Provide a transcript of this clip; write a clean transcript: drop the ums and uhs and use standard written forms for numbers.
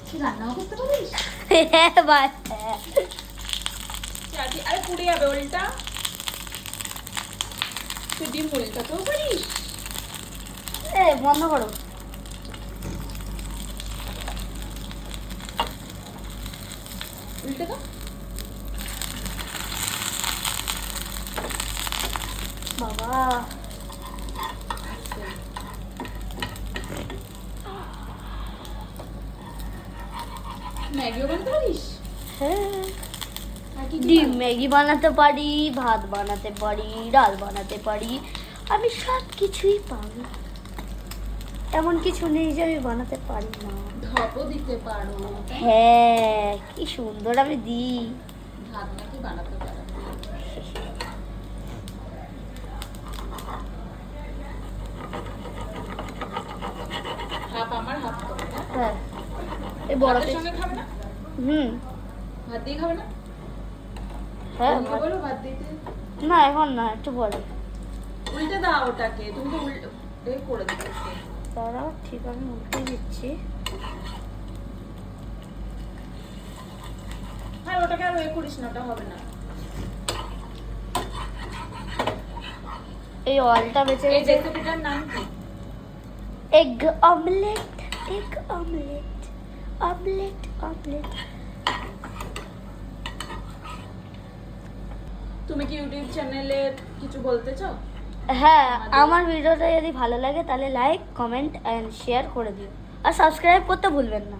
তুই রান্নাও করতে পারিস? হ্যাঁ ভাই, আরে পুড়ে যাবে ওলটা। তুই ডিম উল্টাতেও পারিস? বন্ধ করো। উল্টে দাও। বাবা, ম্যাগিও বানাতে পারিস? হ্যাঁ, আর কি কি ডিম পারিস? ম্যাগি বানাতে পারি, ভাত বানাতে পারি, ডাল বানাতে পারি, আমি সব কিছুই পারি। এমন কিছু নেই যে আমি বানাতে পারি না। ঢপও দিতে পারো। হ্যাঁ, কি সুন্দর আমি দিই। ভাত নাকি বানাতে পারো? হাফ আমার হাফ তোমার, হ্যাঁ? হ্যাঁ, এই বড় ভাতের সঙ্গে খাবে না? হুম, ভাত দিয়ে খাবে না? হ্যাঁ, বন্ধুকে বলো ভাত দিতে। না এখন না, একটু পরে। উল্টে দাও ওটাকে, তুমি তো উল্টে করে দিতে। তারাও ঠিক, আমি উল্টে দিচ্ছি। হ্যাঁ, ওটাকে আর করিস না, ওটা হবে না। এই অয়েলটা বেঁচে এই গেছে। রেসিপিটার নাম কি? Egg omelette, egg omelette, omelette, omelette. তুমি কি ইউটিউব চ্যানেলে কিছু বলতে চাও? হ্যাঁ, আমার ভিডিওটা যদি ভালো লাগে তাহলে লাইক, কমেন্ট অ্যান্ড শেয়ার করে দিও, আর সাবস্ক্রাইব করতে ভুলবেন না।